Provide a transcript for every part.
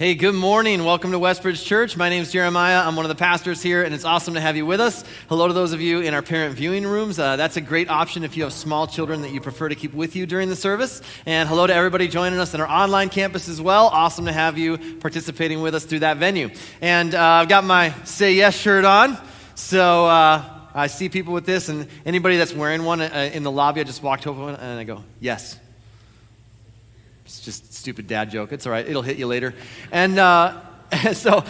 Hey, good morning. Welcome to Westbridge Church. My name is Jeremiah. I'm one of the pastors here, and it's awesome to have you with us. Hello to those of you in our parent viewing rooms. That's a great option if you have small children that you prefer to keep with you during the service. And hello to everybody joining us in our online campus as well. Awesome to have you participating with us through that venue. And I've got my Say Yes shirt on. So I see people with this, and anybody that's wearing one in the lobby, I just walked over and I go, yes. It's just a stupid dad joke. It's all right. It'll hit you later. And so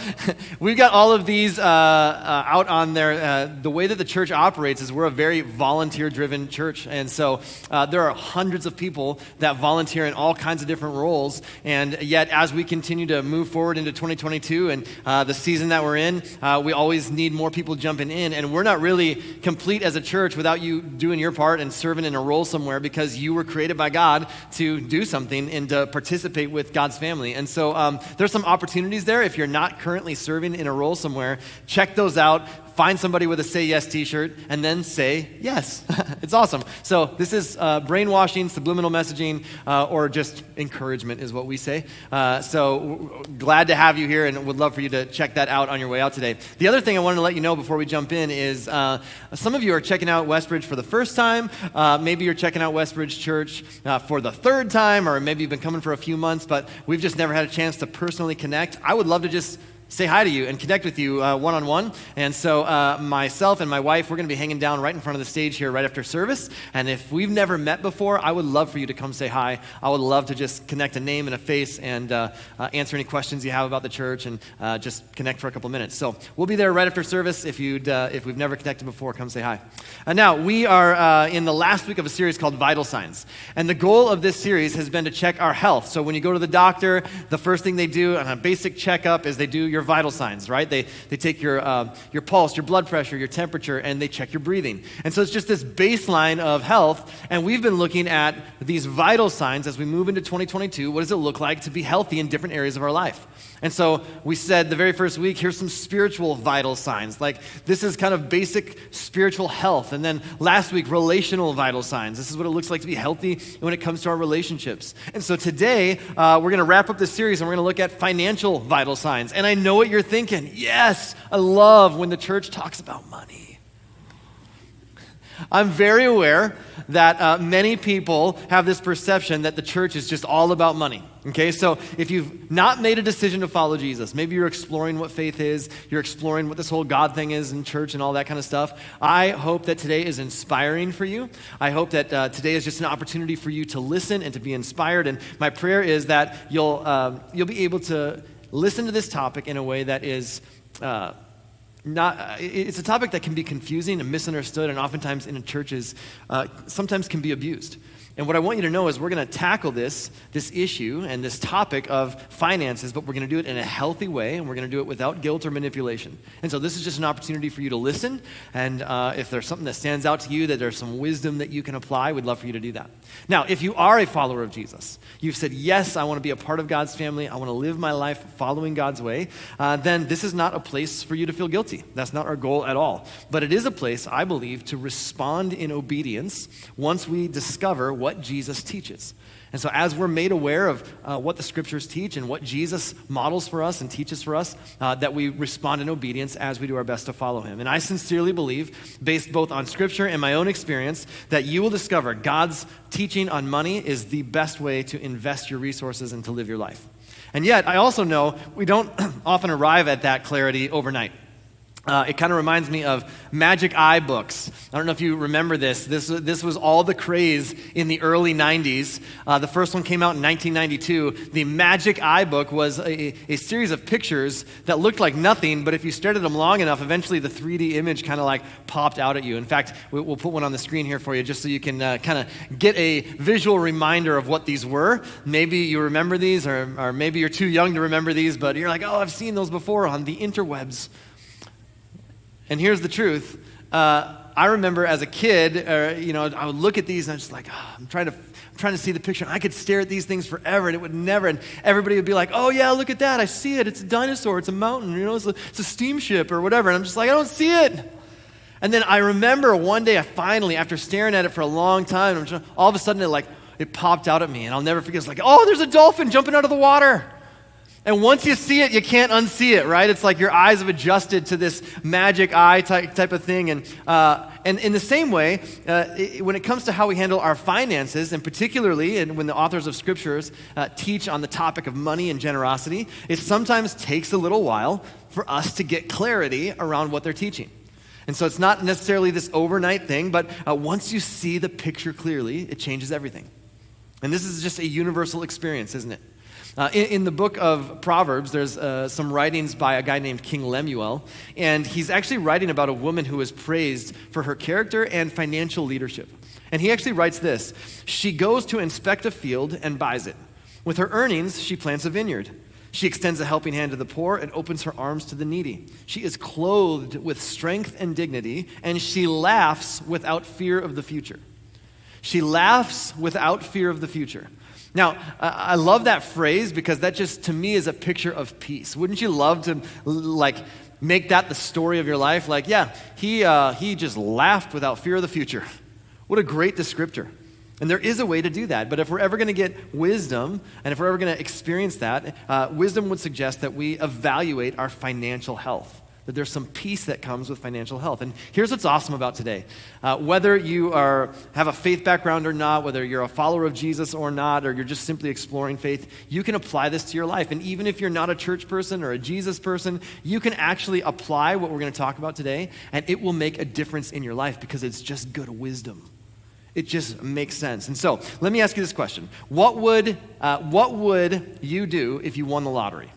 we've got all of these out on there. The way that the church operates is we're a very volunteer-driven church. And so there are hundreds of people that volunteer in all kinds of different roles. And yet, as we continue to move forward into 2022 and the season that we're in, we always need more people jumping in. And we're not really complete as a church without you doing your part and serving in a role somewhere, because you were created by God to do something and to participate with God's family. And so there's some opportunities there. If you're not currently serving in a role somewhere, check those out. Find somebody with a Say Yes t-shirt and then say yes. It's awesome. So this is brainwashing, subliminal messaging, or just encouragement is what we say. So glad to have you here and would love for you to check that out on your way out today. The other thing I wanted to let you know before we jump in is some of you are checking out Westbridge for the first time. Maybe you're checking out Westbridge Church for the third time, or maybe you've been coming for a few months, but we've just never had a chance to personally connect. I would love to just say hi to you and connect with you one-on-one. And so myself and my wife, we're going to be hanging down right in front of the stage here right after service. And if we've never met before, I would love for you to come say hi. I would love to just connect a name and a face and answer any questions you have about the church and just connect for a couple minutes. So we'll be there right after service. If we've never connected before, come say hi. Now, we are in the last week of a series called Vital Signs. And the goal of this series has been to check our health. So when you go to the doctor, the first thing they do on a basic checkup is they do your vital signs, right? They take your pulse, your blood pressure, your temperature, and they check your breathing. And so it's just this baseline of health, and we've been looking at these vital signs as we move into 2022. What does it look like to be healthy in different areas of our life? And so we said the very first week, here's some spiritual vital signs. Like, this is kind of basic spiritual health. And then last week, relational vital signs. This is what it looks like to be healthy when it comes to our relationships. And so today, we're going to wrap up this series and we're going to look at financial vital signs. And I know what you're thinking. Yes, I love when the church talks about money. I'm very aware that many people have this perception that the church is just all about money. Okay, so if you've not made a decision to follow Jesus, maybe you're exploring what faith is, you're exploring what this whole God thing is in church and all that kind of stuff, I hope that today is inspiring for you. I hope that today is just an opportunity for you to listen and to be inspired. And my prayer is that you'll be able to listen to this topic in a way that is it's a topic that can be confusing and misunderstood, and oftentimes in churches sometimes can be abused. And what I want you to know is we're going to tackle this issue and this topic of finances, but we're going to do it in a healthy way, and we're going to do it without guilt or manipulation. And so this is just an opportunity for you to listen, and if there's something that stands out to you, that there's some wisdom that you can apply, we'd love for you to do that. Now, if you are a follower of Jesus, you've said, yes, I want to be a part of God's family, I want to live my life following God's way, then this is not a place for you to feel guilty. That's not our goal at all. But it is a place, I believe, to respond in obedience once we discover what Jesus teaches. And so as we're made aware of what the scriptures teach and what Jesus models for us and teaches for us, that we respond in obedience as we do our best to follow him. And I sincerely believe, based both on scripture and my own experience, that you will discover God's teaching on money is the best way to invest your resources and to live your life. And yet, I also know we don't often arrive at that clarity overnight. It kind of reminds me of Magic Eye books. I don't know if you remember this. This was all the craze in the early 90s. The first one came out in 1992. The Magic Eye book was a series of pictures that looked like nothing, but if you stared at them long enough, eventually the 3D image kind of like popped out at you. In fact, we'll put one on the screen here for you just so you can kind of get a visual reminder of what these were. Maybe you remember these, or maybe you're too young to remember these, but you're like, oh, I've seen those before on the interwebs. And here's the truth. I remember as a kid, I would look at these and I'm just like, I'm trying to see the picture. And I could stare at these things forever and it would never, and everybody would be like, oh yeah, look at that. I see it. It's a dinosaur. It's a mountain. It's a steamship or whatever. And I'm just like, I don't see it. And then I remember one day I finally, after staring at it for a long time, all of a sudden it popped out at me. And I'll never forget. It's like, oh, there's a dolphin jumping out of the water. And once you see it, you can't unsee it, right? It's like your eyes have adjusted to this magic eye type of thing. And in the same way, when it comes to how we handle our finances, and particularly when the authors of scriptures teach on the topic of money and generosity, it sometimes takes a little while for us to get clarity around what they're teaching. And so it's not necessarily this overnight thing, but once you see the picture clearly, it changes everything. And this is just a universal experience, isn't it? In the book of Proverbs, there's some writings by a guy named King Lemuel, and he's actually writing about a woman who is praised for her character and financial leadership. And he actually writes this: "She goes to inspect a field and buys it. With her earnings, she plants a vineyard. She extends a helping hand to the poor and opens her arms to the needy. She is clothed with strength and dignity, and she laughs without fear of the future." She laughs without fear of the future. Now, I love that phrase because that just, to me, is a picture of peace. Wouldn't you love to, make that the story of your life? He just laughed without fear of the future. What a great descriptor. And there is a way to do that. But if we're ever going to get wisdom, and if we're ever going to experience that, wisdom would suggest that we evaluate our financial health. That there's some peace that comes with financial health. And here's what's awesome about today. Whether you have a faith background or not, whether you're a follower of Jesus or not, or you're just simply exploring faith, you can apply this to your life. And even if you're not a church person or a Jesus person, you can actually apply what we're going to talk about today, and it will make a difference in your life because it's just good wisdom. It just makes sense. And so, let me ask you this question. What would you do if you won the lottery?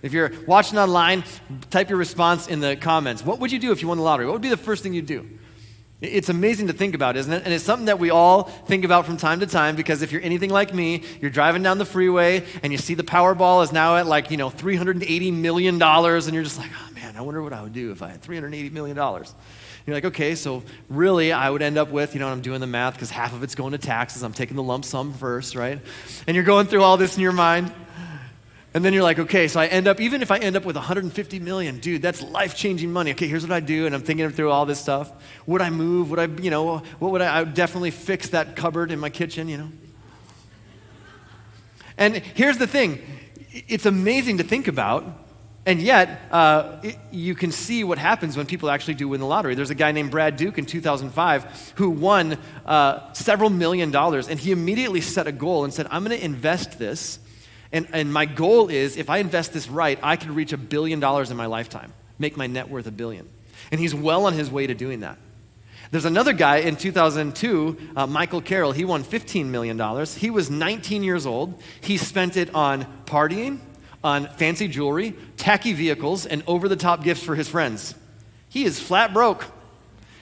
If you're watching online, type your response in the comments. What would you do if you won the lottery? What would be the first thing you'd do? It's amazing to think about, isn't it? And it's something that we all think about from time to time, because if you're anything like me, you're driving down the freeway and you see the Powerball is now at $380 million, and you're just like, oh man, I wonder what I would do if I had $380 million. You're like, okay, so really I would end up with, I'm doing the math because half of it's going to taxes. I'm taking the lump sum first, right? And you're going through all this in your mind. And then you're like, okay, so even if I end up with $150 million, dude, that's life-changing money. Okay, here's what I do, and I'm thinking through all this stuff. Would I move? Would I, what would I would definitely fix that cupboard in my kitchen, And here's the thing. It's amazing to think about, and yet you can see what happens when people actually do win the lottery. There's a guy named Brad Duke in 2005 who won several $1 million, and he immediately set a goal and said, I'm going to invest this. And my goal is, if I invest this right, I could reach $1 billion in my lifetime, make my net worth $1 billion. And he's well on his way to doing that. There's another guy in 2002, Michael Carroll. He won $15 million. He was 19 years old. He spent it on partying, on fancy jewelry, tacky vehicles, and over-the-top gifts for his friends. He is flat broke.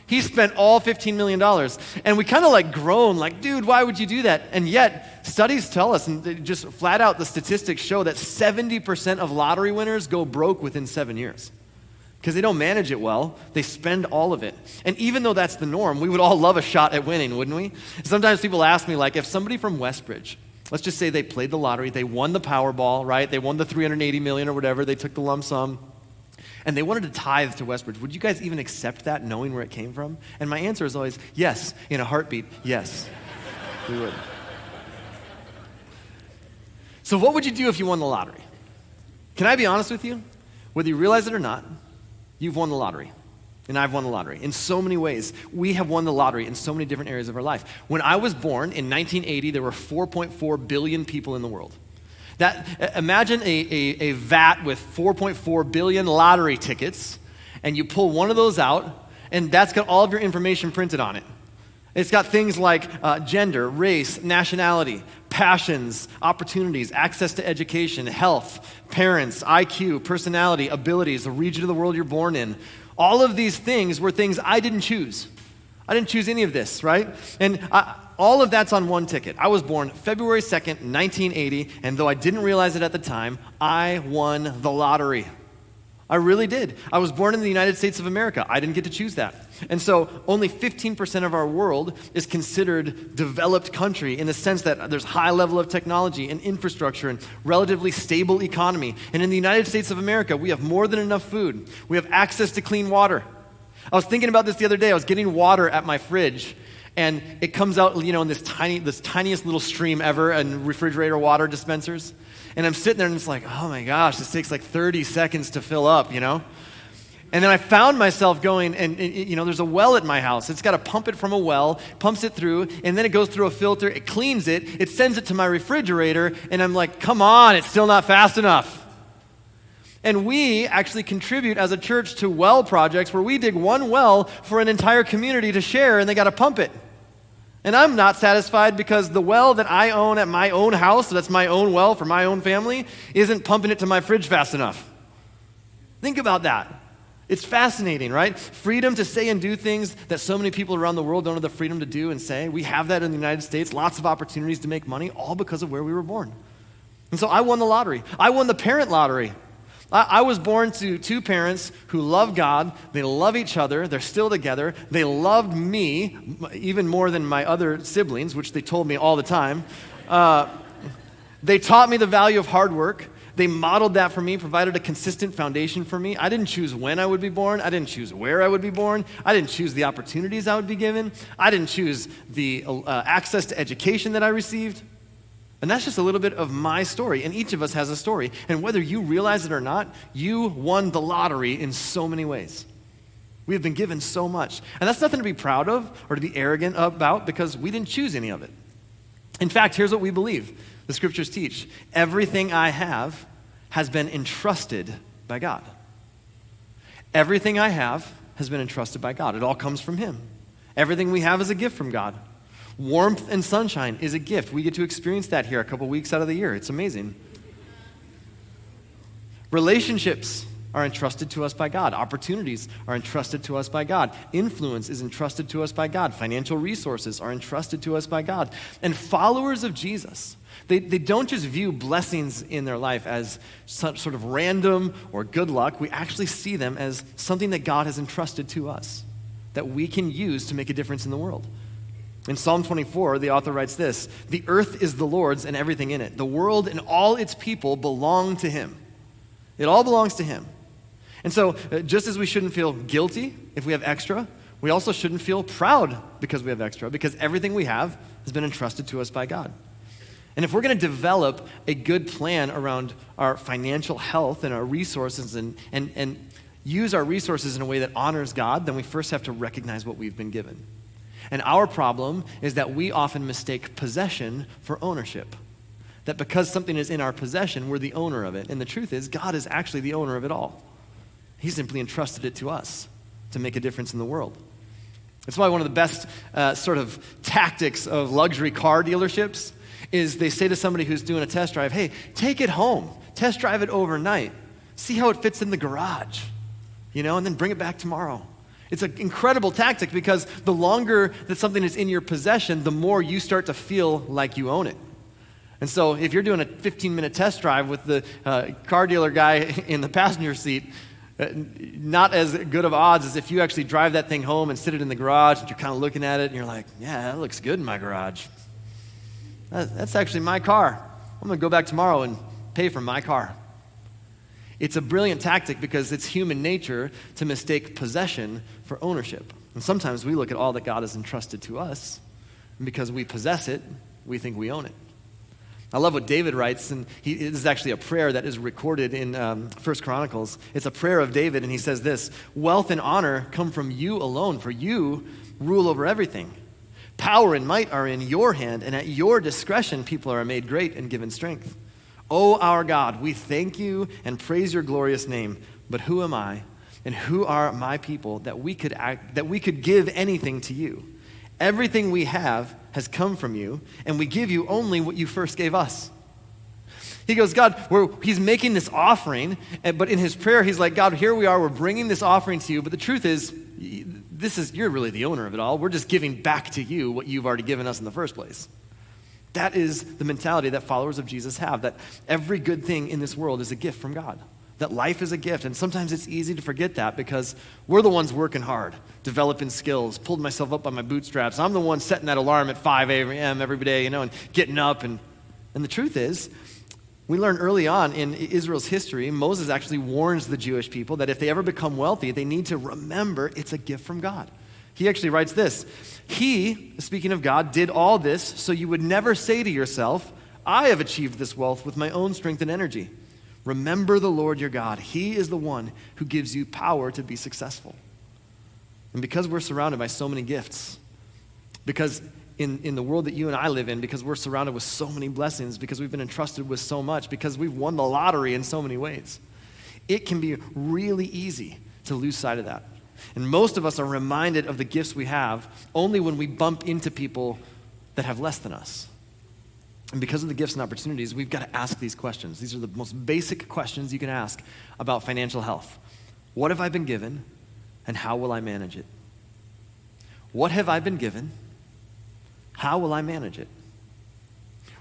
He spent all $15 million. And we kind of groan, dude, why would you do that? And yet, studies tell us, and just flat out, the statistics show that 70% of lottery winners go broke within 7 years. Because they don't manage it well, they spend all of it. And even though that's the norm, we would all love a shot at winning, wouldn't we? Sometimes people ask me, if somebody from Westbridge, let's just say they played the lottery, they won the Powerball, right? They won the $380 million or whatever, they took the lump sum, and they wanted to tithe to Westbridge. Would you guys even accept that, knowing where it came from? And my answer is always, yes, in a heartbeat, yes, we would. So what would you do if you won the lottery? Can I be honest with you? Whether you realize it or not, you've won the lottery. And I've won the lottery. In so many ways, we have won the lottery in so many different areas of our life. When I was born in 1980, there were 4.4 billion people in the world. Imagine a vat with 4.4 billion lottery tickets, and you pull one of those out, and that's got all of your information printed on it. It's got things like gender, race, nationality, passions, opportunities, access to education, health, parents, IQ, personality, abilities, the region of the world you're born in. All of these things were things I didn't choose. I didn't choose any of this, right? And all of that's on one ticket. I was born February 2nd, 1980, and though I didn't realize it at the time, I won the lottery. I really did. I was born in the United States of America. I didn't get to choose that. And so only 15% of our world is considered developed country in the sense that there's high level of technology and infrastructure and relatively stable economy. And in the United States of America, we have more than enough food. We have access to clean water. I was thinking about this the other day. I was getting water at my fridge, And it comes out, in this tiniest little stream ever in refrigerator water dispensers. And I'm sitting there and it's like, oh my gosh, this takes like 30 seconds to fill up, And then I found myself going, and there's a well at my house. It's got to pump it from a well, pumps it through, and then it goes through a filter, it cleans it sends it to my refrigerator, and I'm like, come on, it's still not fast enough. And we actually contribute as a church to well projects where we dig one well for an entire community to share, and they got to pump it. And I'm not satisfied because the well that I own at my own house, so that's my own well for my own family, isn't pumping it to my fridge fast enough. Think about that. It's fascinating, right? Freedom to say and do things that so many people around the world don't have the freedom to do and say. We have that in the United States, lots of opportunities to make money, all because of where we were born. And so I won the lottery. I won the parent lottery. I was born to two parents who love God, they love each other, they're still together, they loved me even more than my other siblings, which they told me all the time. They taught me the value of hard work. They modeled that for me, provided a consistent foundation for me. I didn't choose when I would be born. I didn't choose where I would be born. I didn't choose the opportunities I would be given. I didn't choose the access to education that I received. And that's just a little bit of my story, and each of us has a story. And whether you realize it or not, you won the lottery in so many ways. We have been given so much. And that's nothing to be proud of or to be arrogant about because we didn't choose any of it. In fact, here's what we believe. The scriptures teach. Everything I have has been entrusted by God. Everything I have has been entrusted by God. It all comes from Him. Everything we have is a gift from God. Warmth and sunshine is a gift. We get to experience that here a couple weeks out of the year. It's amazing. Relationships are entrusted to us by God. Opportunities are entrusted to us by God. Influence is entrusted to us by God. Financial resources are entrusted to us by God. And followers of Jesus, they don't just view blessings in their life as some sort of random or good luck. We actually see them as something that God has entrusted to us that we can use to make a difference in the world. In Psalm 24, the author writes this, "The earth is the Lord's and everything in it. The world and all its people belong to Him." It all belongs to Him. And so, just as we shouldn't feel guilty if we have extra, we also shouldn't feel proud because we have extra, because everything we have has been entrusted to us by God. And if we're going to develop a good plan around our financial health and our resources and use our resources in a way that honors God, then we first have to recognize what we've been given. And our problem is that we often mistake possession for ownership. That because something is in our possession, we're the owner of it. And the truth is, God is actually the owner of it all. He simply entrusted it to us to make a difference in the world. That's why one of the best sort of tactics of luxury car dealerships is they say to somebody who's doing a test drive, hey, take it home, test drive it overnight, see how it fits in the garage, and then bring it back tomorrow. It's an incredible tactic because the longer that something is in your possession, the more you start to feel like you own it. And so if you're doing a 15-minute test drive with the car dealer guy in the passenger seat, not as good of odds as if you actually drive that thing home and sit it in the garage and you're kind of looking at it and you're like, yeah, that looks good in my garage. That's actually my car. I'm going to go back tomorrow and pay for my car. It's a brilliant tactic because it's human nature to mistake possession for ownership. And sometimes we look at all that God has entrusted to us, and because we possess it, we think we own it. I love what David writes, and this is actually a prayer that is recorded in 1 Chronicles. It's a prayer of David, and he says this, "Wealth and honor come from you alone, for you rule over everything. Power and might are in your hand, and at your discretion people are made great and given strength. O our God, we thank you and praise your glorious name. But who am I, and who are my people that we could give anything to you? Everything we have has come from you, and we give you only what you first gave us." He goes, God, he's making this offering, but in his prayer, he's like, God, here we are, we're bringing this offering to you, but the truth is, you're really the owner of it all. We're just giving back to you what you've already given us in the first place. That is the mentality that followers of Jesus have, that every good thing in this world is a gift from God, that life is a gift. And sometimes it's easy to forget that because we're the ones working hard, developing skills, pulled myself up by my bootstraps. I'm the one setting that alarm at 5 a.m. every day, and getting up. And the truth is, we learn early on in Israel's history, Moses actually warns the Jewish people that if they ever become wealthy, they need to remember it's a gift from God. He actually writes this: He, speaking of God, did all this so you would never say to yourself, I have achieved this wealth with my own strength and energy. Remember the Lord your God. He is the one who gives you power to be successful. And because we're surrounded by so many gifts, because in the world that you and I live in, because we're surrounded with so many blessings, because we've been entrusted with so much, because we've won the lottery in so many ways, it can be really easy to lose sight of that. And most of us are reminded of the gifts we have only when we bump into people that have less than us. And because of the gifts and opportunities, we've got to ask these questions. These are the most basic questions you can ask about financial health. What have I been given, and how will I manage it? What have I been given? How will I manage it?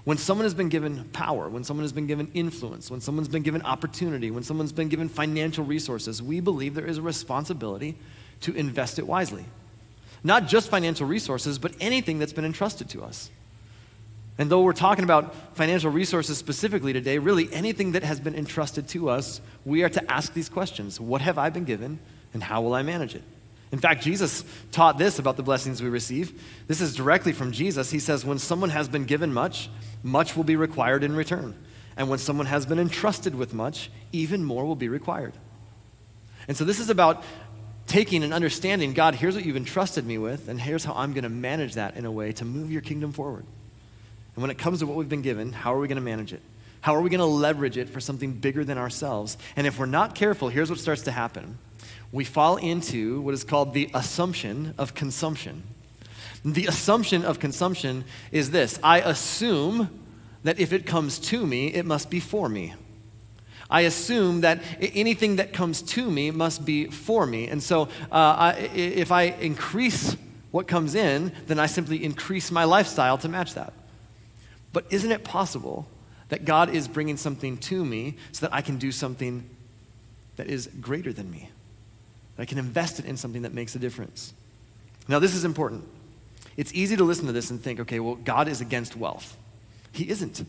When someone has been given power, when someone has been given influence, when someone's been given opportunity, when someone's been given financial resources, we believe there is a responsibility to invest it wisely. Not just financial resources, but anything that's been entrusted to us. And though we're talking about financial resources specifically today, really anything that has been entrusted to us, we are to ask these questions. What have I been given, and how will I manage it? In fact, Jesus taught this about the blessings we receive. This is directly from Jesus. He says, when someone has been given much, much will be required in return. And when someone has been entrusted with much, even more will be required. And so this is about taking and understanding, God, here's what you've entrusted me with, and here's how I'm going to manage that in a way to move your kingdom forward. And when it comes to what we've been given, how are we going to manage it? How are we going to leverage it for something bigger than ourselves? And if we're not careful, here's what starts to happen. We fall into what is called the assumption of consumption. The assumption of consumption is this: I assume that if it comes to me, it must be for me. I assume that anything that comes to me must be for me. And so if I increase what comes in, then I simply increase my lifestyle to match that. But isn't it possible that God is bringing something to me so that I can do something that is greater than me? I can invest it in something that makes a difference. Now, this is important. It's easy to listen to this and think, okay, well, God is against wealth. He isn't.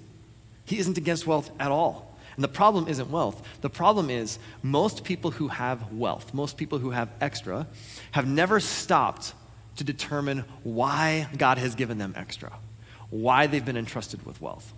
He isn't against wealth at all. And the problem isn't wealth. The problem is most people who have wealth, most people who have extra, have never stopped to determine why God has given them extra, why they've been entrusted with wealth.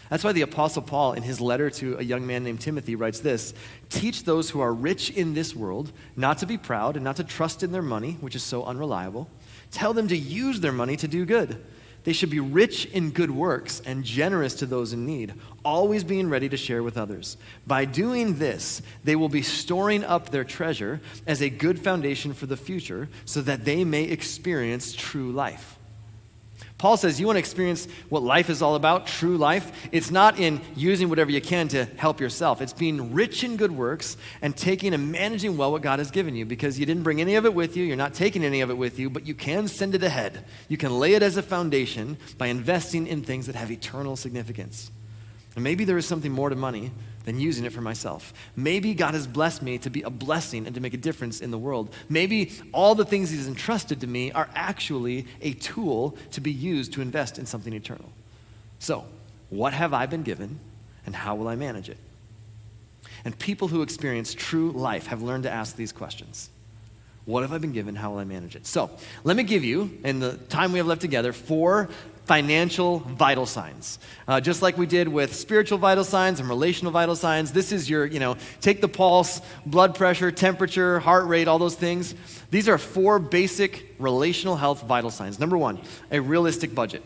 That's why the Apostle Paul, in his letter to a young man named Timothy, writes this: teach those who are rich in this world not to be proud and not to trust in their money, which is so unreliable. Tell them to use their money to do good. They should be rich in good works and generous to those in need, always being ready to share with others. By doing this, they will be storing up their treasure as a good foundation for the future so that they may experience true life. Paul says, you want to experience what life is all about, true life? It's not in using whatever you can to help yourself. It's being rich in good works and taking and managing well what God has given you, because you didn't bring any of it with you. You're not taking any of it with you, but you can send it ahead. You can lay it as a foundation by investing in things that have eternal significance. And maybe there is something more to money than using it for myself. Maybe God has blessed me to be a blessing and to make a difference in the world. Maybe all the things he's entrusted to me are actually a tool to be used to invest in something eternal. So, what have I been given, and how will I manage it? And people who experience true life have learned to ask these questions. What have I been given? How will I manage it? So, let me give you, in the time we have left together, 4 financial vital signs. Just like we did with spiritual vital signs and relational vital signs, this is your, take the pulse, blood pressure, temperature, heart rate, all those things. These are 4 basic relational health vital signs. Number 1, a realistic budget.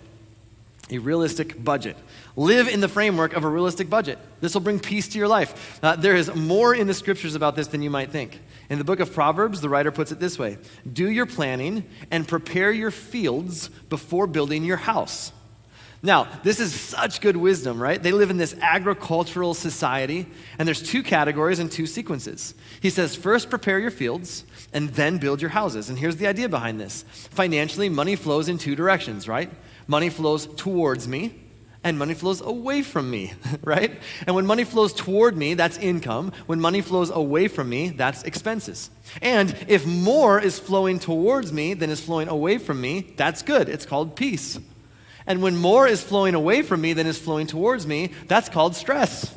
A realistic budget. Live in the framework of a realistic budget. This will bring peace to your life. There is more in the scriptures about this than you might think. In the book of Proverbs, the writer puts it this way: do your planning and prepare your fields before building your house. Now, this is such good wisdom, right? They live in this agricultural society, and there's 2 categories and 2 sequences. He says, first prepare your fields, and then build your houses. And here's the idea behind this. Financially, money flows in 2 directions, right? Money flows towards me, and money flows away from me, right? And when money flows toward me, that's income. When money flows away from me, that's expenses. And if more is flowing towards me than is flowing away from me, that's good. It's called peace. And when more is flowing away from me than is flowing towards me, that's called stress,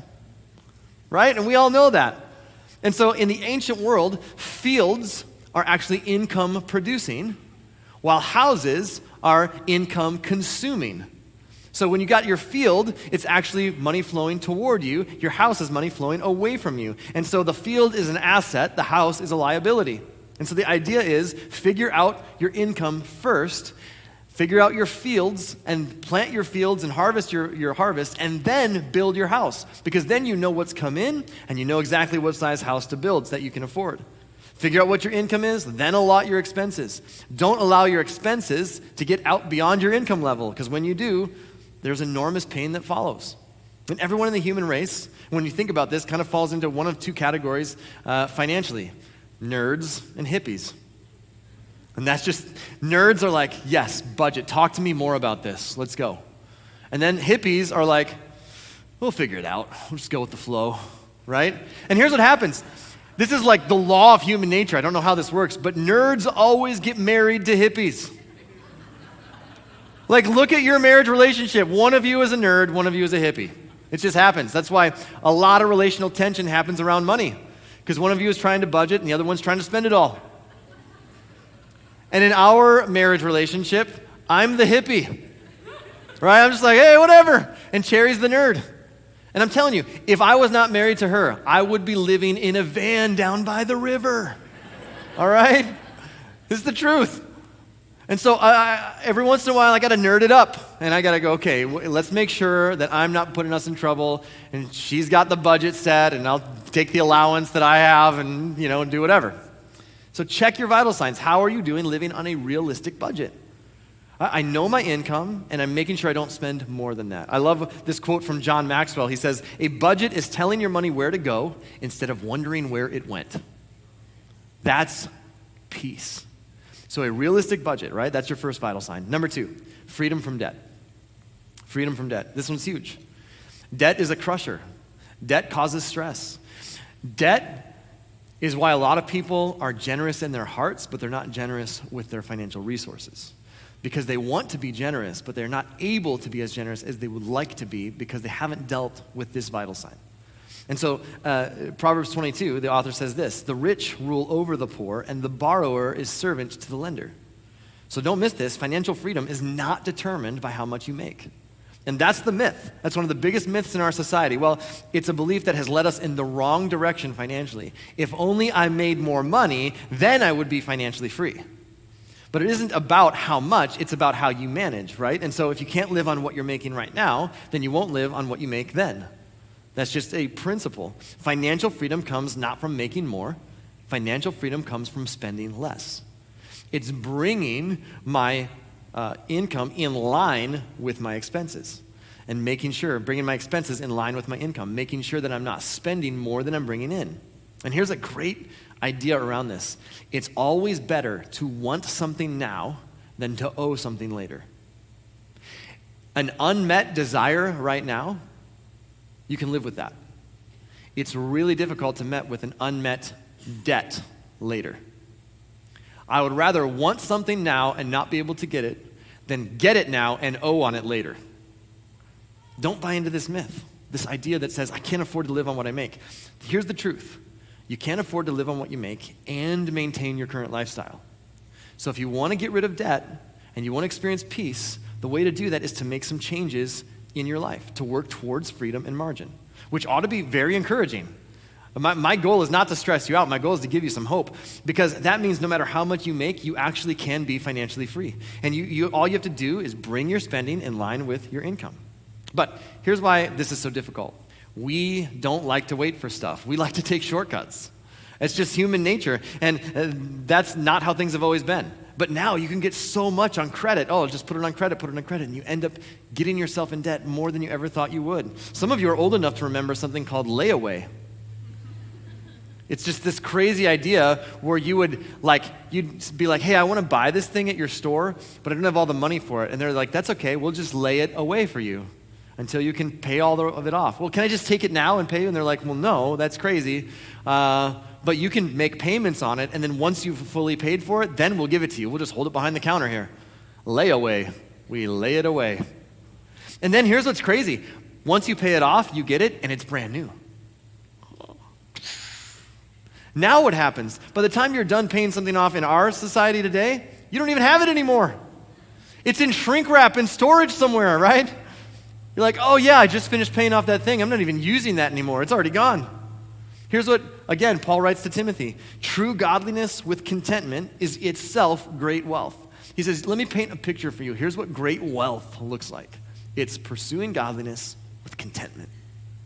right? And we all know that. And so in the ancient world, fields are actually income producing, while houses are income consuming. So when you got your field, it's actually money flowing toward you. Your house is money flowing away from you. And so the field is an asset, the house is a liability. And so the idea is figure out your income first, figure out your fields and plant your fields and harvest your harvest, and then build your house. Because then you know what's come in and you know exactly what size house to build so that you can afford. Figure out what your income is, then allot your expenses. Don't allow your expenses to get out beyond your income level, because when you do, there's enormous pain that follows. And everyone in the human race, when you think about this, kind of falls into one of two categories financially: nerds and hippies. And that's just, nerds are like, yes, budget, talk to me more about this, let's go. And then hippies are like, we'll figure it out, we'll just go with the flow, right? And here's what happens. This is like the law of human nature. I don't know how this works, but nerds always get married to hippies. Like, look at your marriage relationship. One of you is a nerd, one of you is a hippie. It just happens. That's why a lot of relational tension happens around money, because one of you is trying to budget and the other one's trying to spend it all. And in our marriage relationship, I'm the hippie, right? I'm just like, hey, whatever. And Cherry's the nerd. And I'm telling you, if I was not married to her, I would be living in a van down by the river, all right? This is the truth. And so every once in a while, I got to nerd it up. And I got to go, okay, let's make sure that I'm not putting us in trouble. And she's got the budget set, and I'll take the allowance that I have and, do whatever. So check your vital signs. How are you doing living on a realistic budget? I know my income, and I'm making sure I don't spend more than that. I love this quote from John Maxwell. He says, a budget is telling your money where to go instead of wondering where it went. That's peace. So a realistic budget, right? That's your first vital sign. Number 2, freedom from debt. Freedom from debt. This one's huge. Debt is a crusher. Debt causes stress. Debt is why a lot of people are generous in their hearts, but they're not generous with their financial resources. Because they want to be generous, but they're not able to be as generous as they would like to be because they haven't dealt with this vital sign. And so Proverbs 22, the author says this: the rich rule over the poor, and the borrower is servant to the lender. So don't miss this. Financial freedom is not determined by how much you make. And that's the myth. That's one of the biggest myths in our society. Well, it's a belief that has led us in the wrong direction financially. If only I made more money, then I would be financially free. But it isn't about how much, it's about how you manage, right? And so if you can't live on what you're making right now, then you won't live on what you make then. That's just a principle. Financial freedom comes not from making more. Financial freedom comes from spending less. It's bringing my income in line with my expenses and bringing my expenses in line with my income, making sure that I'm not spending more than I'm bringing in. And here's a great idea around this. It's always better to want something now than to owe something later. An unmet desire right now, you can live with that. It's really difficult to met with an unmet debt later. I would rather want something now and not be able to get it than get it now and owe on it later. Don't buy into this myth, this idea that says, I can't afford to live on what I make. Here's the truth. You can't afford to live on what you make and maintain your current lifestyle. So if you want to get rid of debt and you want to experience peace, the way to do that is to make some changes in your life, to work towards freedom and margin, which ought to be very encouraging. My goal is not to stress you out. My goal is to give you some hope, because that means no matter how much you make, you actually can be financially free. And all you have to do is bring your spending in line with your income. But here's why this is so difficult. We don't like to wait for stuff. We like to take shortcuts. It's just human nature, and that's not how things have always been. But now you can get so much on credit. Oh, just put it on credit, and you end up getting yourself in debt more than you ever thought you would. Some of you are old enough to remember something called layaway. It's just this crazy idea where you'd be like, hey, I want to buy this thing at your store, but I don't have all the money for it. And they're like, that's okay, we'll just lay it away for you until you can pay all of it off. Well, can I just take it now and pay you? And they're like, well, no, that's crazy. But you can make payments on it, and then once you've fully paid for it, then we'll give it to you. We'll just hold it behind the counter here. Layaway. We lay it away. And then here's what's crazy. Once you pay it off, you get it, and it's brand new. Now what happens? By the time you're done paying something off in our society today, You don't even have it anymore. It's in shrink wrap in storage somewhere, right? You're like, oh yeah, I just finished paying off that thing. I'm not even using that anymore. It's already gone. Here's what, again, Paul writes to Timothy. True godliness with contentment is itself great wealth. He says, let me paint a picture for you. Here's what great wealth looks like. It's pursuing godliness with contentment.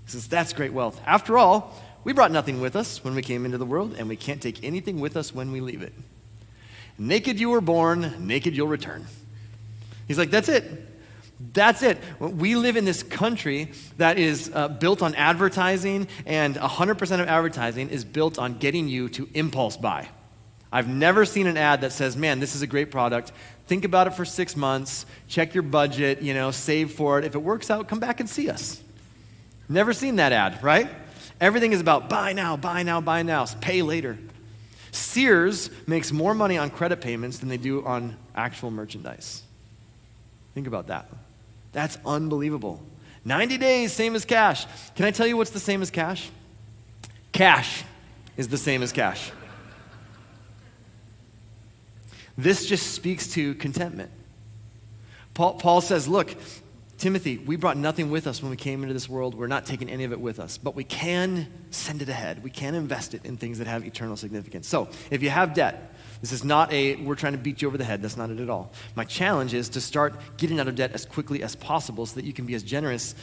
He says, that's great wealth. After all, we brought nothing with us when we came into the world, and we can't take anything with us when we leave it. Naked you were born, naked you'll return. He's like, that's it. That's it. We live in this country that is built on advertising, and 100% of advertising is built on getting you to impulse buy. I've never seen an ad that says, man, this is a great product. Think about it for 6 months. Check your budget, save for it. If it works out, come back and see us. Never seen that ad, right? Everything is about buy now, buy now, buy now, pay later. Sears makes more money on credit payments than they do on actual merchandise. Think about that. That's unbelievable. 90 days, same as cash. Can I tell you what's the same as cash? Cash is the same as cash. This just speaks to contentment. Paul says, look, Timothy, we brought nothing with us when we came into this world. We're not taking any of it with us, but we can send it ahead. We can invest it in things that have eternal significance. So if you have debt, this is not we're trying to beat you over the head. That's not it at all. My challenge is to start getting out of debt as quickly as possible so that you can be as generous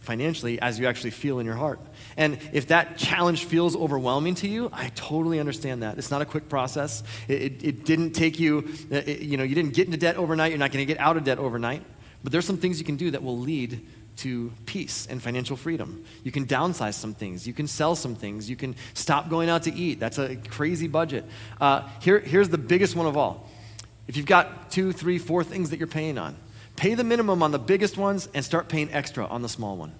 financially as you actually feel in your heart. And if that challenge feels overwhelming to you, I totally understand that. It's not a quick process. It didn't take you, you didn't get into debt overnight. You're not going to get out of debt overnight. But there's some things you can do that will lead to peace and financial freedom. You can downsize some things. You can sell some things. You can stop going out to eat. That's a crazy budget. Here's the biggest one of all. If you've got 2, 3, 4 things that you're paying on, pay the minimum on the biggest ones and start paying extra on the small one.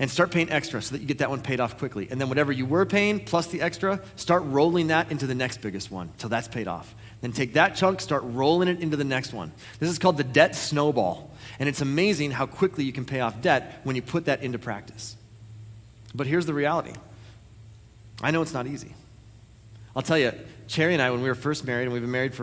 And start paying extra so that you get that one paid off quickly. And then whatever you were paying plus the extra, start rolling that into the next biggest one till that's paid off. Then take that chunk, start rolling it into the next one. This is called the debt snowball. And it's amazing how quickly you can pay off debt when you put that into practice. But here's the reality. I know it's not easy. I'll tell you, Cherry and I, when we were first married, and we've been married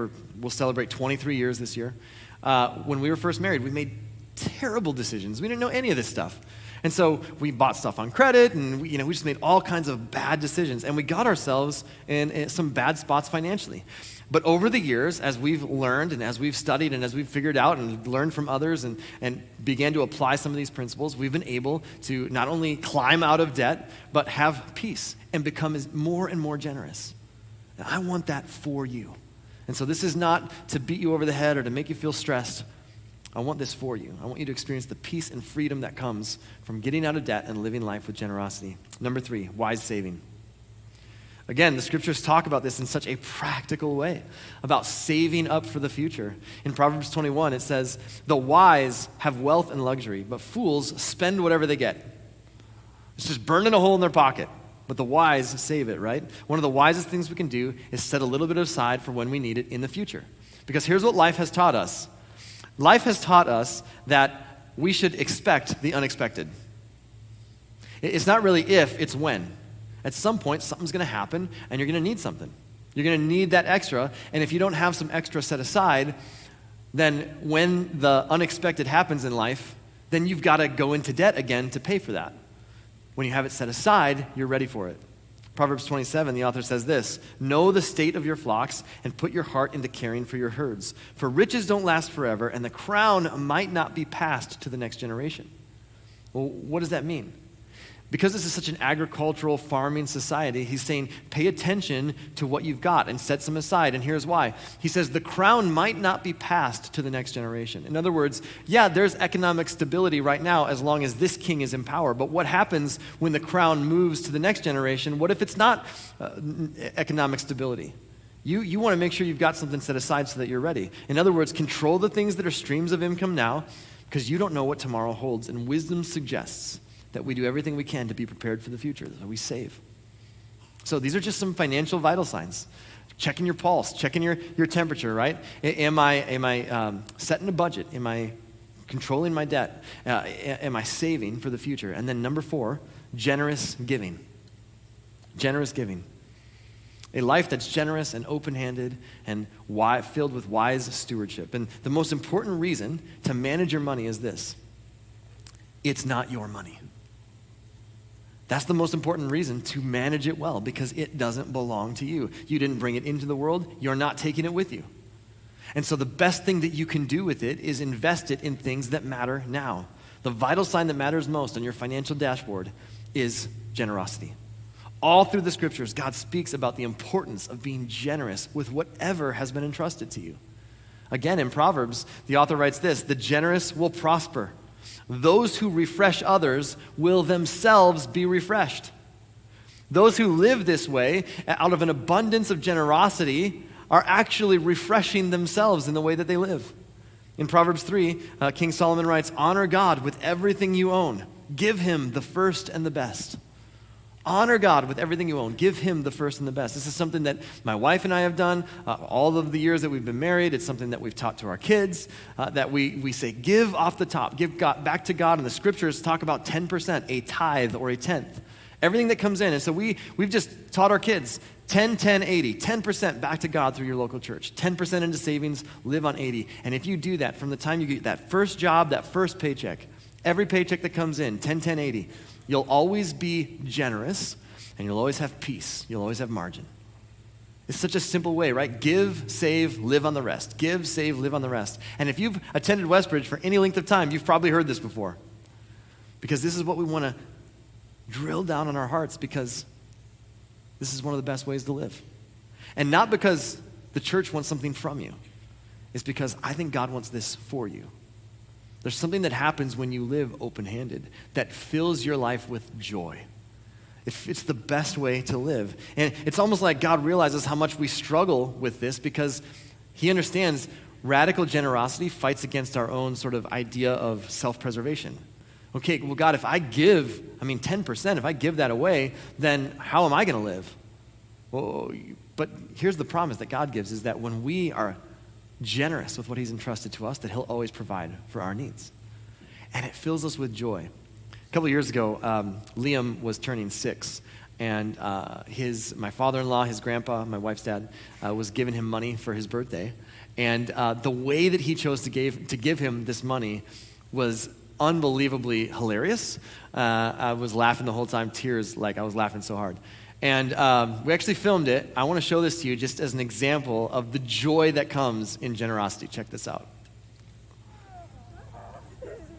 we'll celebrate 23 years this year. When we were first married, we made terrible decisions. We didn't know any of this stuff. And so we bought stuff on credit, and we just made all kinds of bad decisions. And we got ourselves in some bad spots financially. But over the years, as we've learned and as we've studied and as we've figured out and learned from others and began to apply some of these principles, we've been able to not only climb out of debt, but have peace and become more and more generous. And I want that for you. And so this is not to beat you over the head or to make you feel stressed. I want this for you. I want you to experience the peace and freedom that comes from getting out of debt and living life with generosity. Number 3, wise saving. Again, the scriptures talk about this in such a practical way, about saving up for the future. In Proverbs 21, it says, the wise have wealth and luxury, but fools spend whatever they get. It's just burning a hole in their pocket. But the wise save it, right? One of the wisest things we can do is set a little bit aside for when we need it in the future. Because here's what life has taught us. Life has taught us that we should expect the unexpected. It's not really if, it's when. At some point, something's going to happen, and you're going to need something. You're going to need that extra, and if you don't have some extra set aside, then when the unexpected happens in life, then you've got to go into debt again to pay for that. When you have it set aside, you're ready for it. Proverbs 27, the author says this, know the state of your flocks and put your heart into caring for your herds. For riches don't last forever, and the crown might not be passed to the next generation. Well, what does that mean? Because this is such an agricultural farming society, he's saying pay attention to what you've got and set some aside. And here's why. He says the crown might not be passed to the next generation. In other words, yeah, there's economic stability right now as long as this king is in power. But what happens when the crown moves to the next generation? What if it's not economic stability? You want to make sure you've got something set aside so that you're ready. In other words, control the things that are streams of income now because you don't know what tomorrow holds. And wisdom suggests that we do everything we can to be prepared for the future, that we save. So these are just some financial vital signs. Checking your pulse, checking your temperature, right? Am I setting a budget? Am I controlling my debt? Am I saving for the future? And then number 4, generous giving. Generous giving. A life that's generous and open-handed and filled with wise stewardship. And the most important reason to manage your money is this: it's not your money. That's the most important reason to manage it well, because it doesn't belong to you. You didn't bring it into the world. You're not taking it with you. And so the best thing that you can do with it is invest it in things that matter now. The vital sign that matters most on your financial dashboard is generosity. All through the scriptures, God speaks about the importance of being generous with whatever has been entrusted to you. Again, in Proverbs, the author writes this: the generous will prosper. Those who refresh others will themselves be refreshed. Those who live this way, out of an abundance of generosity, are actually refreshing themselves in the way that they live. In Proverbs 3, King Solomon writes, honor God with everything you own. Give him the first and the best. Honor God with everything you own. Give him the first and the best. This is something that my wife and I have done all of the years that we've been married. It's something that we've taught to our kids, that we say, give off the top. Give God, back to God. And the scriptures talk about 10%, a tithe or a tenth. Everything that comes in. And so we've just taught our kids 10, 10, 80. 10% back to God through your local church. 10% into savings, live on 80. And if you do that from the time you get that first job, that first paycheck, every paycheck that comes in, 10, 10, 80, you'll always be generous, and you'll always have peace. You'll always have margin. It's such a simple way, right? Give, save, live on the rest. Give, save, live on the rest. And if you've attended Westbridge for any length of time, you've probably heard this before. Because this is what we want to drill down on our hearts, because this is one of the best ways to live. And not because the church wants something from you. It's because I think God wants this for you. There's something that happens when you live open-handed that fills your life with joy. It's the best way to live. And it's almost like God realizes how much we struggle with this, because he understands radical generosity fights against our own sort of idea of self-preservation. Okay, well, God, if I give, 10%, if I give that away, then how am I going to live? Well, but here's the promise that God gives, is that when we are generous with what he's entrusted to us, that he'll always provide for our needs. And it fills us with joy. A couple of years ago, Liam was turning 6, and my father-in-law, his grandpa, my wife's dad, was giving him money for his birthday. And the way that he chose to give him this money was unbelievably hilarious. I was laughing the whole time, tears, like I was laughing so hard. And we actually filmed it. I want to show this to you just as an example of the joy that comes in generosity. Check this out.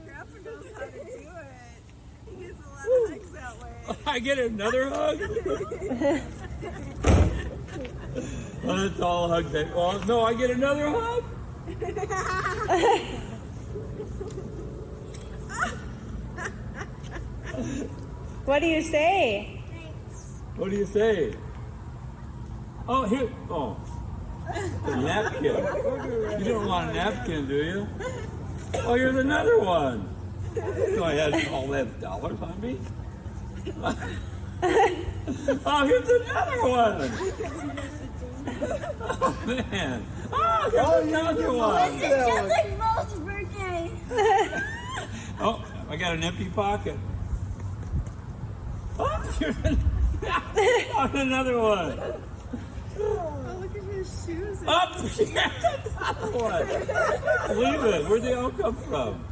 Grandpa knows how to do it. He gets a lot of hugs that way. I get another hug? Well, that's all hugs. Well, no, I get another hug? What do you say? What do you say? Oh, here. Oh, a napkin. You don't want a napkin, do you? Oh, here's another one. So I had all that dollars on me. Oh, here's another one. Oh, man. Oh, here's another one. This is just like Mo's birthday. Oh, I got an empty pocket. Oh, here's another one. Oh, look at his shoes. Up! Yes, another one. Believe it. Where'd they all come from?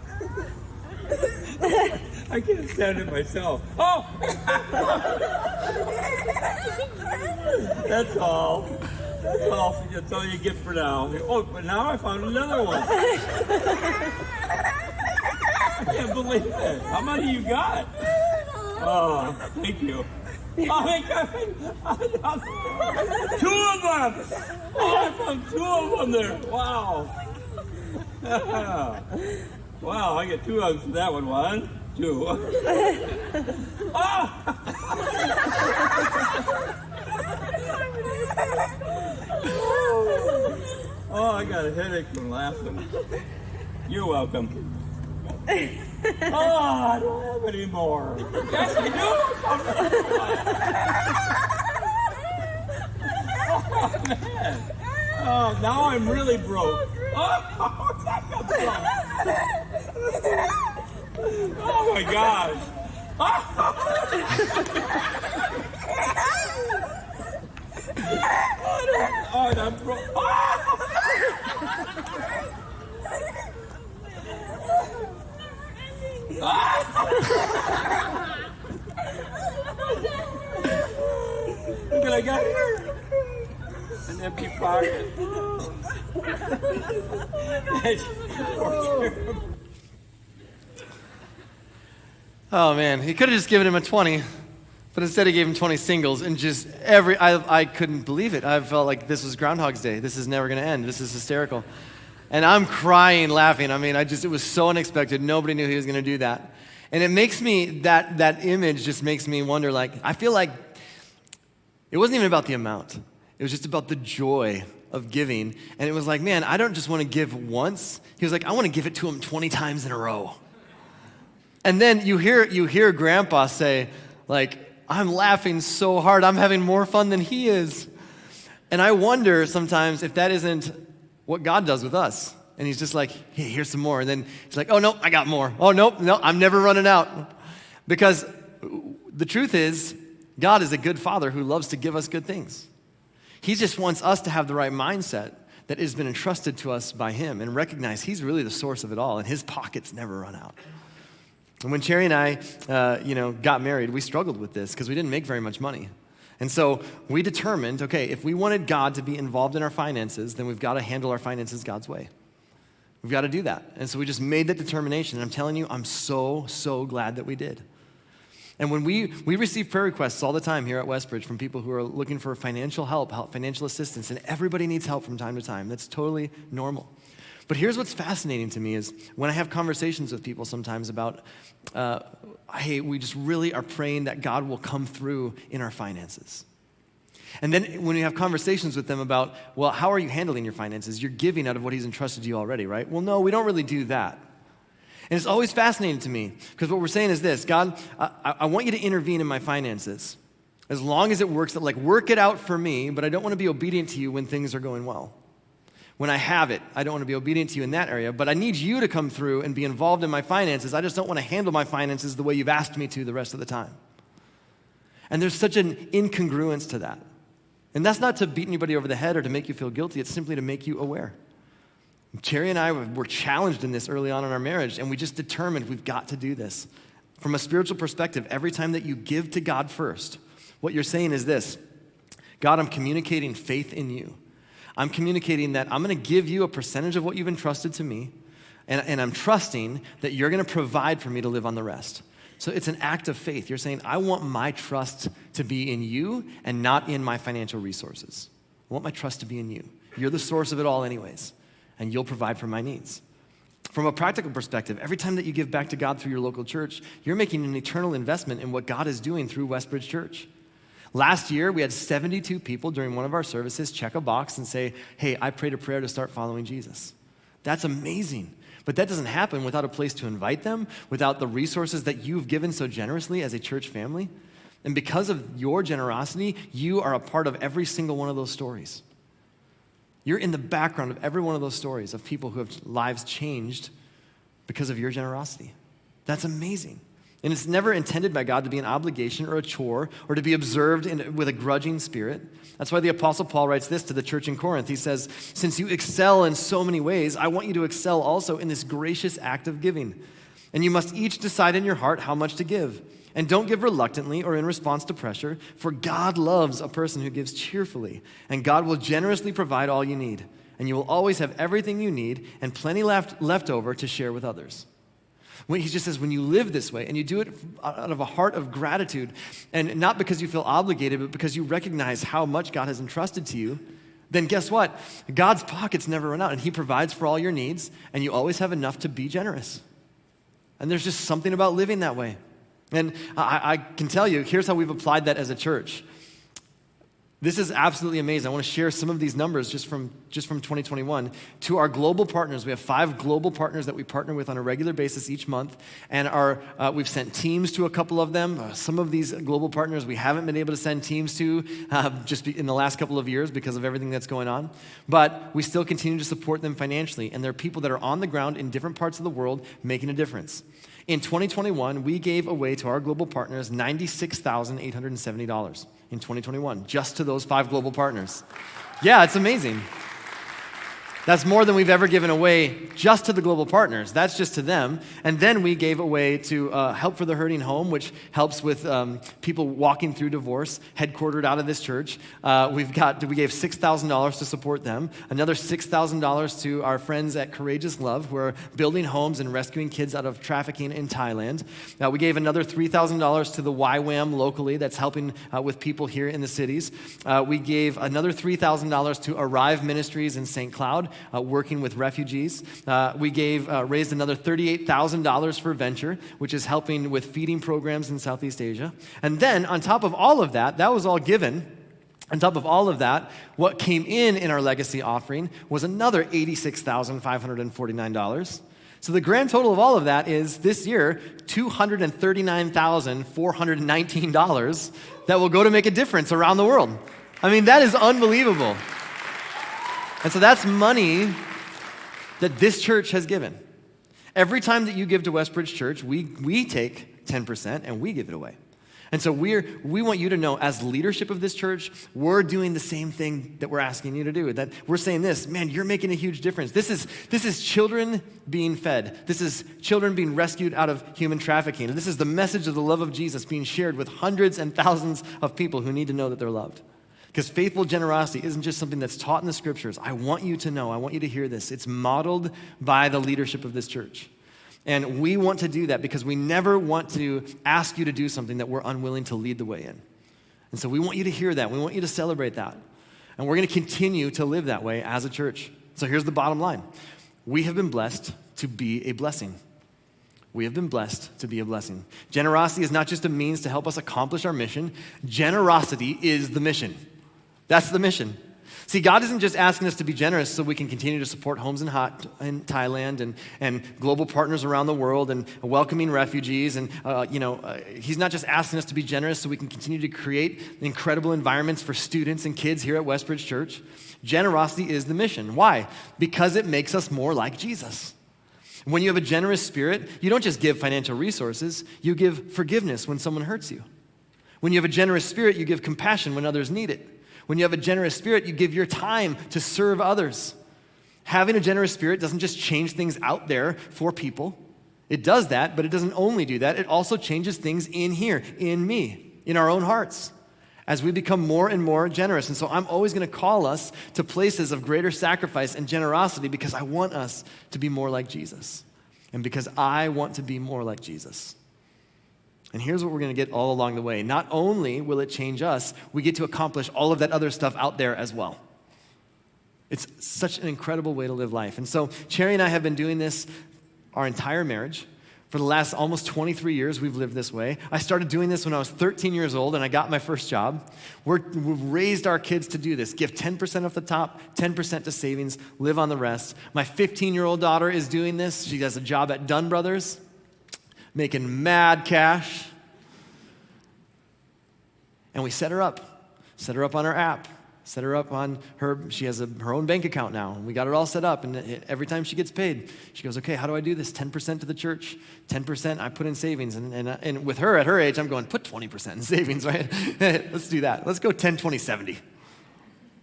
I can't stand it myself. Oh! That's all. That's all. That's all you get for now. Oh, but now I found another one. I can't believe it. How many you got? Oh, thank you. Oh, my God. 2 of them. Oh, I found 2 of them there. Wow. Wow, I get 2 hugs for that one. 1, 2. Oh! Oh, I got a headache from laughing. You're welcome. Oh, I don't have any more. Yes, I do. Oh, man. Oh, now I'm really broke. Oh, where'd that come from? Oh, my gosh. Oh. God, I'm broke. Look what I got here. An empty pocket. Oh man, he could have just given him a 20, but instead he gave him 20 singles, and just I couldn't believe it. I felt like this was Groundhog's Day. This is never going to end. This is hysterical. And I'm crying, laughing. I mean, it was so unexpected. Nobody knew he was going to do that. And it makes me, that image just makes me wonder, like, I feel like it wasn't even about the amount. It was just about the joy of giving. And it was like, man, I don't just want to give once. He was like, I want to give it to him 20 times in a row. And then you hear Grandpa say, like, I'm laughing so hard. I'm having more fun than he is. And I wonder sometimes if that isn't what God does with us. And he's just like, hey, here's some more. And then he's like, oh, no, I got more. Oh, no, I'm never running out. Because the truth is, God is a good father who loves to give us good things. He just wants us to have the right mindset that has been entrusted to us by him and recognize he's really the source of it all, and his pockets never run out. And when Cherry and I, got married, we struggled with this because we didn't make very much money. And so we determined, okay, if we wanted God to be involved in our finances, then we've got to handle our finances God's way. We've got to do that. And so we just made that determination. And I'm telling you, I'm so, so glad that we did. And when we receive prayer requests all the time here at Westbridge from people who are looking for financial help, financial assistance, and everybody needs help from time to time. That's totally normal. But here's what's fascinating to me is when I have conversations with people sometimes about, hey, we just really are praying that God will come through in our finances. And then when we have conversations with them about, well, how are you handling your finances? You're giving out of what he's entrusted you already, right? Well, no, we don't really do that. And it's always fascinating to me because what we're saying is this: God, I want you to intervene in my finances as long as it works, work it out for me, but I don't want to be obedient to you when things are going well. When I have it, I don't want to be obedient to you in that area, but I need you to come through and be involved in my finances. I just don't want to handle my finances the way you've asked me to the rest of the time. And there's such an incongruence to that. And that's not to beat anybody over the head or to make you feel guilty. It's simply to make you aware. Cherry and I were challenged in this early on in our marriage, and we just determined we've got to do this. From a spiritual perspective, every time that you give to God first, what you're saying is this: God, I'm communicating faith in you. I'm communicating that I'm going to give you a percentage of what you've entrusted to me, and I'm trusting that you're going to provide for me to live on the rest. So it's an act of faith. You're saying, I want my trust to be in you and not in my financial resources. I want my trust to be in you. You're the source of it all anyways, and you'll provide for my needs. From a practical perspective, every time that you give back to God through your local church, you're making an eternal investment in what God is doing through Westbridge Church. Last year, we had 72 people during one of our services check a box and say, hey, I prayed a prayer to start following Jesus. That's amazing. But that doesn't happen without a place to invite them, without the resources that you've given so generously as a church family. And because of your generosity, you are a part of every single one of those stories. You're in the background of every one of those stories of people who have lives changed because of your generosity. That's amazing. And it's never intended by God to be an obligation or a chore or to be observed with a grudging spirit. That's why the Apostle Paul writes this to the church in Corinth. He says, since you excel in so many ways, I want you to excel also in this gracious act of giving. And you must each decide in your heart how much to give. And don't give reluctantly or in response to pressure, for God loves a person who gives cheerfully. And God will generously provide all you need. And you will always have everything you need and plenty left over to share with others. He just says, when you live this way and you do it out of a heart of gratitude, and not because you feel obligated, but because you recognize how much God has entrusted to you, then guess what? God's pockets never run out, and he provides for all your needs, and you always have enough to be generous. And there's just something about living that way. And I can tell you, here's how we've applied that as a church. This is absolutely amazing. I want to share some of these numbers just from 2021. To our global partners, we have 5 global partners that we partner with on a regular basis each month, and we've sent teams to a couple of them. Some of these global partners we haven't been able to send teams to just in the last couple of years because of everything that's going on, but we still continue to support them financially, and there are people that are on the ground in different parts of the world making a difference. In 2021, we gave away to our global partners $96,870 in 2021, just to those 5 global partners. Yeah, it's amazing. That's more than we've ever given away just to the global partners. That's just to them. And then we gave away to Help for the Hurting Home, which helps with people walking through divorce, headquartered out of this church. We gave $6,000 to support them. Another $6,000 to our friends at Courageous Love, who are building homes and rescuing kids out of trafficking in Thailand. We gave another $3,000 to the YWAM locally, that's helping with people here in the cities. We gave another $3,000 to Arrive Ministries in St. Cloud, working with refugees. We raised another $38,000 for Venture, which is helping with feeding programs in Southeast Asia. And then, on top of all of that, that was all given. On top of all of that, what came in our legacy offering was another $86,549. So the grand total of all of that is, this year, $239,419 that will go to make a difference around the world. I mean, that is unbelievable. And so that's money that this church has given. Every time that you give to Westbridge Church, we take 10% and we give it away. And so we want you to know, as leadership of this church, we're doing the same thing that we're asking you to do. That we're saying this, man, you're making a huge difference. This is children being fed. This is children being rescued out of human trafficking. This is the message of the love of Jesus being shared with hundreds and thousands of people who need to know that they're loved. Because faithful generosity isn't just something that's taught in the scriptures. I want you to know, I want you to hear this. It's modeled by the leadership of this church. And we want to do that because we never want to ask you to do something that we're unwilling to lead the way in. And so we want you to hear that. We want you to celebrate that. And we're going to continue to live that way as a church. So here's the bottom line. We have been blessed to be a blessing. We have been blessed to be a blessing. Generosity is not just a means to help us accomplish our mission. Generosity is the mission. That's the mission. See, God isn't just asking us to be generous so we can continue to support homes in Thailand and global partners around the world and welcoming refugees. And, He's not just asking us to be generous so we can continue to create incredible environments for students and kids here at Westbridge Church. Generosity is the mission. Why? Because it makes us more like Jesus. When you have a generous spirit, you don't just give financial resources, you give forgiveness when someone hurts you. When you have a generous spirit, you give compassion when others need it. When you have a generous spirit, you give your time to serve others. Having a generous spirit doesn't just change things out there for people. It does that, but it doesn't only do that. It also changes things in here, in me, in our own hearts, as we become more and more generous. And so I'm always going to call us to places of greater sacrifice and generosity because I want us to be more like Jesus, and because I want to be more like Jesus. And here's what we're going to get all along the way. Not only will it change us, we get to accomplish all of that other stuff out there as well. It's such an incredible way to live life. And so Cherry and I have been doing this our entire marriage. For the last almost 23 years, we've lived this way. I started doing this when I was 13 years old, and I got my first job. We've raised our kids to do this. Give 10% off the top, 10% to savings, live on the rest. My 15-year-old daughter is doing this. She has a job at Dunn Brothers, making mad cash. And we set her up on our app, set her up on she has her own bank account now. And we got it all set up, and every time she gets paid, she goes, okay, how do I do this? 10% to the church, 10% I put in savings. And with her, at her age, I'm going, put 20% in savings, right? Let's do that. Let's go 10, 20, 70.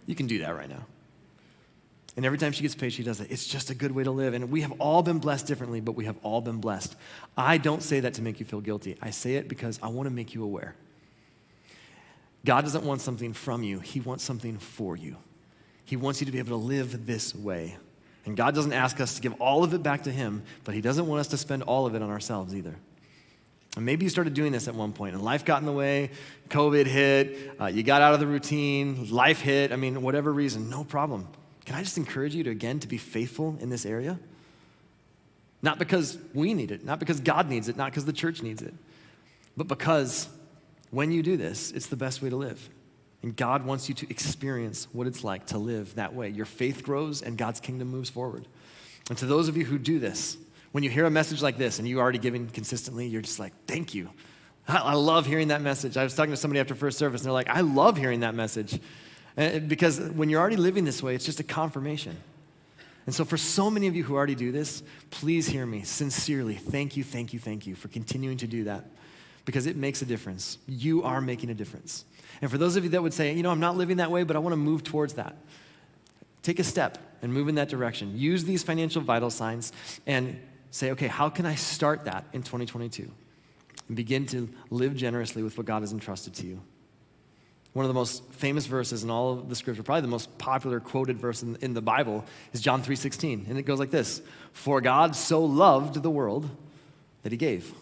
You can do that right now. And every time she gets paid, she does it. It's just a good way to live. And we have all been blessed differently, but we have all been blessed. I don't say that to make you feel guilty. I say it because I want to make you aware. God doesn't want something from you. He wants something for you. He wants you to be able to live this way. And God doesn't ask us to give all of it back to him, but he doesn't want us to spend all of it on ourselves either. And maybe you started doing this at one point, and life got in the way, COVID hit, you got out of the routine, life hit, whatever reason, no problem. Can I just encourage you to be faithful in this area? Not because we need it, not because God needs it, not because the church needs it, but because when you do this, it's the best way to live. And God wants you to experience what it's like to live that way. Your faith grows and God's kingdom moves forward. And to those of you who do this, when you hear a message like this and you're already giving consistently, you're just like, thank you. I love hearing that message. I was talking to somebody after first service, and they're like, I love hearing that message. Because when you're already living this way, it's just a confirmation. And so for so many of you who already do this, please hear me sincerely. Thank you for continuing to do that, because it makes a difference. You are making a difference. And for those of you that would say, I'm not living that way, but I want to move towards that. take a step and move in that direction. Use these financial vital signs and say, okay, how can I start that in 2022? And begin to live generously with what God has entrusted to you. One of the most famous verses in all of the scripture, probably the most popular quoted verse in the Bible, is John 3:16. And it goes like this: "For God so loved the world that he gave."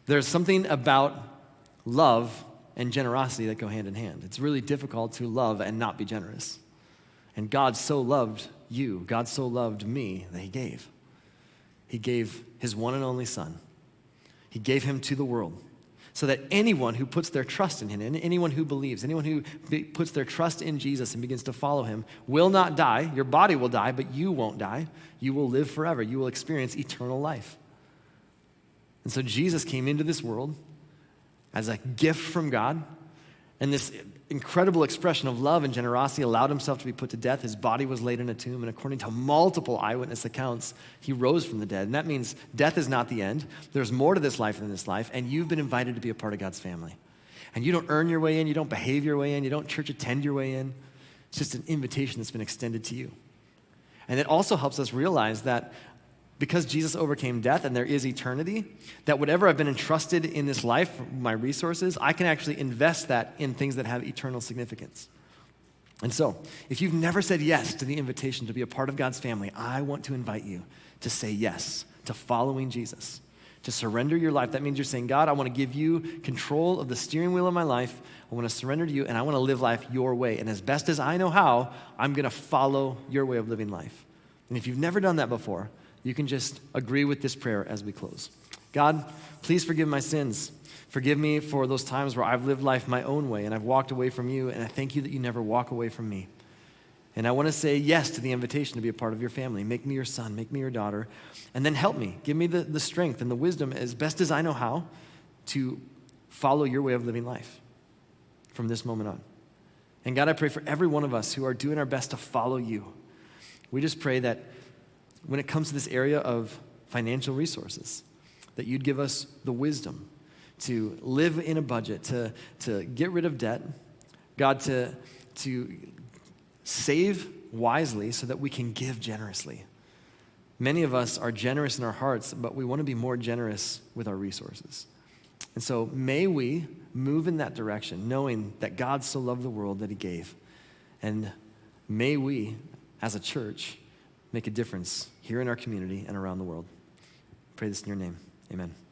There's something about love and generosity that go hand in hand. It's really difficult to love and not be generous. And God so loved you, God so loved me, that he gave. He gave his one and only son. He gave him to the world so that anyone who puts their trust in him, and anyone who believes, anyone who puts their trust in Jesus and begins to follow him will not die. Your body will die, but you won't die. You will live forever. You will experience eternal life. And so Jesus came into this world as a gift from God, and this incredible expression of love and generosity allowed himself to be put to death. His body was laid in a tomb, and according to multiple eyewitness accounts, he rose from the dead. And that means death is not the end. There's more to this life than this life, and you've been invited to be a part of God's family. And you don't earn your way in, you don't behave your way in, you don't church attend your way in. It's just an invitation that's been extended to you. And it also helps us realize that because Jesus overcame death and there is eternity, that whatever I've been entrusted in this life, my resources, I can actually invest that in things that have eternal significance. And so, if you've never said yes to the invitation to be a part of God's family, I want to invite you to say yes to following Jesus, to surrender your life. That means you're saying, God, I want to give you control of the steering wheel of my life. I want to surrender to you, and I want to live life your way. And as best as I know how, I'm going to follow your way of living life. And if you've never done that before, you can just agree with this prayer as we close. God, please forgive my sins. Forgive me for those times where I've lived life my own way and I've walked away from you, and I thank you that you never walk away from me. And I want to say yes to the invitation to be a part of your family. Make me your son, make me your daughter, and then help me. Give me the strength and the wisdom as best as I know how to follow your way of living life from this moment on. And God, I pray for every one of us who are doing our best to follow you. We just pray that when it comes to this area of financial resources, that you'd give us the wisdom to live in a budget, to get rid of debt, God, to save wisely so that we can give generously. Many of us are generous in our hearts, but we want to be more generous with our resources. And so may we move in that direction, knowing that God so loved the world that he gave. And may we, as a church, make a difference here in our community and around the world. I pray this in your name. Amen.